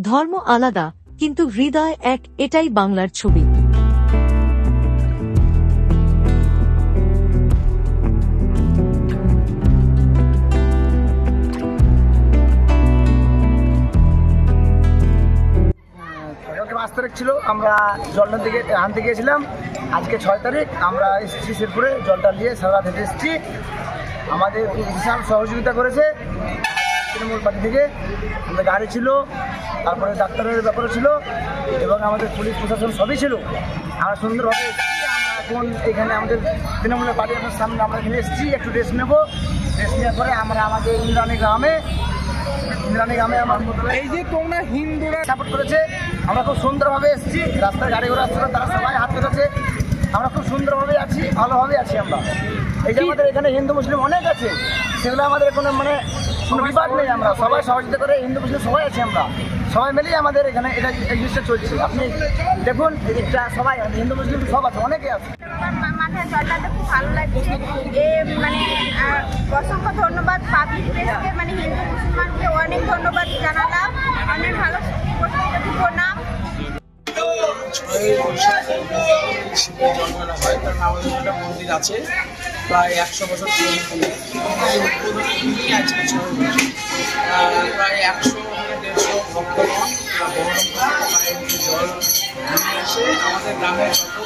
ধর্ম আলাদা, কিন্তু হৃদয় এক, এটাই বাংলার ছবি। কালকে 5 তারিখ ছিল, আমরা জলটা দিকে আনতে গিয়েছিলাম। আজকে 6 তারিখ আমরা এসেছি শেরপুরে, জলটা নিয়ে সারা রাত হেঁটে এসেছি। আমাদের বিশাল সহযোগিতা করেছে তৃণমূল পার্টি থেকে। আমাদের গাড়ি ছিল, তারপরে ডাক্তারের ব্যাপারও ছিল, এবং আমাদের পুলিশ প্রশাসন সবই ছিল। আমরা সুন্দরভাবে এসেছি। আমরা এখন এখানে আমাদের তৃণমূলের পার্টি আপনার সামনে আমরা এখানে এসেছি, একটু রেস্ট নেবো। রেস্ট নেওয়ার পরে আমরা আমাদের ইন্দ্রাণী গ্রামে আমার মতো এই যে তোমরা হিন্দুরা সাপোর্ট করেছে, আমরা খুব সুন্দরভাবে এসেছি। রাস্তায় গাড়ি ঘোড়া আসছিল, তারা সবাই হাত পেতেছে। আমরা খুব সুন্দরভাবে আছি, ভালোভাবে আছি আমরা। এই যে আমাদের এখানে হিন্দু মুসলিম অনেক আছে, সেগুলো আমাদের কোনো কোনো বিবাদ নেই। আমরা সবাই সহযোগিতা করে, হিন্দু মুসলিম সবাই আছি, আমরা সবাই মিলেই আমাদের এখানে এটা এই জিনিসটা চলছে। আপনি দেখুন, এদিকটা সবাই হিন্দু মুসলিম সব আছে, অনেকে আছে। মাথায় জলটাতে খুব ভালো লাগছে। অসংখ্য ধন্যবাদ পাবলিক প্লেসকে, হিন্দু মুসলমানকে অনেক ধন্যবাদ জানালাম। অনেক ভালো প্রণাম। জন্মানো হয়, কারণ আমাদের একটা মন্দির আছে প্রায় 100 বছর পুরনো। আজকে 6 বছর প্রায় 100-150 ভক্তগণ জল নিয়ে এসে আমাদের গ্রামের যত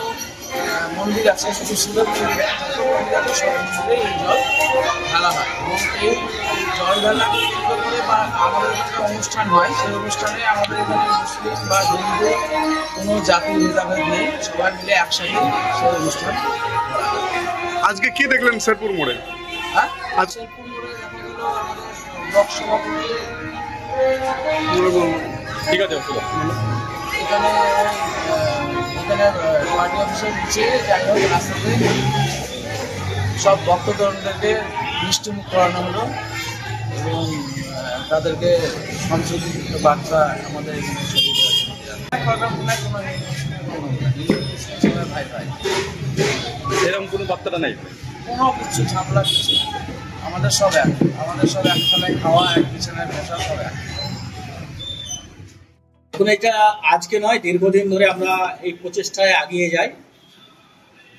মন্দির আছে, শুধু শিবের মন্দির যত মন্দির আছে সব মন্দিরে এই জল ঢালা হয়। এবং এই জল ঢালাকে কেন্দ্র করে বা আমাদের একটা অনুষ্ঠান হয়, সেই অনুষ্ঠানে আমাদের এখানে মুসলিম বা হিন্দু কোনো জাতির ভেদাভেদ নেই, সবাই মিলে একসাথে সেই অনুষ্ঠান। আজকে কি দেখলেন শেরপুর মোড়ে? হ্যাঁ, শেরপুর মোড়ে দেখা গেল আমাদের ব্লক সভাপতি ঠিক আছে, এখানে পার্টি অফিসের নিচে যাই হোক রাস্তাতে সব ভক্তজনদেরকে মিষ্টিমুখ করানো হলো, এবং তাদেরকে সংশোধিত বার্তা আমাদের ভাই ভাই এরকম কোনো বার্তাটা নেই, কোনো কিছু ঝামেলা কিছু। আমাদের সব এক থালায় খাওয়া, এক বিছানায় বসা, সব এক। এখন এটা আজকে নয়, দীর্ঘদিন ধরে আমরা এই প্রচেষ্টায় এগিয়ে যাই।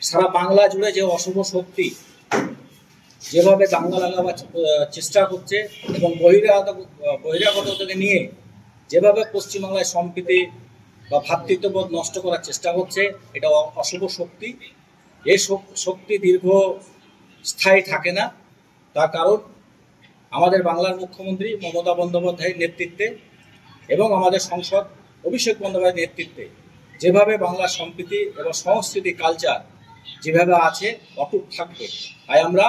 সারা বাংলা জুড়ে যে অশুভ শক্তি যেভাবে দাঙ্গা লাগাবার চেষ্টা করছে, এবং বহিরাগত থেকে নিয়ে যেভাবে পশ্চিমবাংলায় সম্প্রীতি বা ভ্রাতৃত্ববোধ নষ্ট করার চেষ্টা করছে, এটা অশুভ শক্তি। এই শক্তি দীর্ঘস্থায়ী থাকে না। তার কারণ আমাদের বাংলার মুখ্যমন্ত্রী মমতা বন্দ্যোপাধ্যায়ের নেতৃত্বে এবং আমাদের সংসদ অভিষেক বন্দ্যোপাধ্যায়ের নেতৃত্বে যেভাবে বাংলার সম্প্রীতি এবং সংস্কৃতি কালচার যেভাবে আছে অটুট থাকবে। তাই আমরা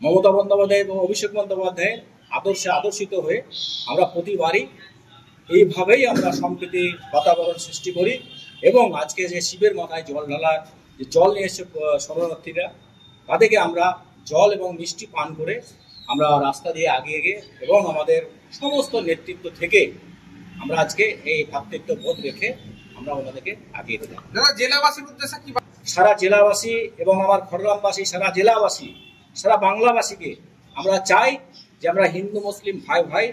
মমতা বন্দ্যোপাধ্যায় এবং অভিষেক বন্দ্যোপাধ্যায়ের আদর্শে আদর্শিত হয়ে আমরা প্রতিবারই এইভাবেই আমরা সম্প্রীতি বাতাবরণ সৃষ্টি করি। এবং আজকে যে শিবের মাথায় জল ঢালার যে জল নিয়ে এসে শরণার্থীরা, তাদেরকে আমরা জল এবং মিষ্টি পান করে আমরা রাস্তা দিয়ে এগিয়ে গিয়ে, এবং আমাদের সমস্ত নেতৃত্ব থেকে আমরা আজকে এই ভ্রাতৃত্ববোধ রেখে আমরা ওনাদেরকে এগিয়ে দিলাম। জেলাবাসীর উদ্দেশ্যে কি? সারা জেলাবাসী এবং আমার খড়গ্রামবাসী, সারা জেলাবাসী, সারা বাংলাবাসীকে আমরা চাই যে আমরা হিন্দু মুসলিম ভাই ভাই,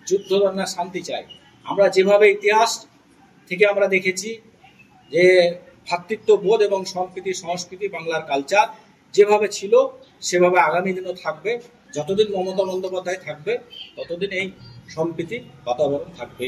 যুদ্ধ না শান্তি চাই। আমরা যেভাবে ইতিহাস থেকে আমরা দেখেছি যে ভ্রাতৃত্ববোধ এবং সম্প্রীতি সংস্কৃতি বাংলার কালচার যেভাবে ছিল, সেভাবে আগামী দিনও থাকবে। যতদিন মমতা বন্দ্যোপাধ্যায় থাকবে, ততদিন এই সম্প্রীতি বাতাবরণ থাকবেই।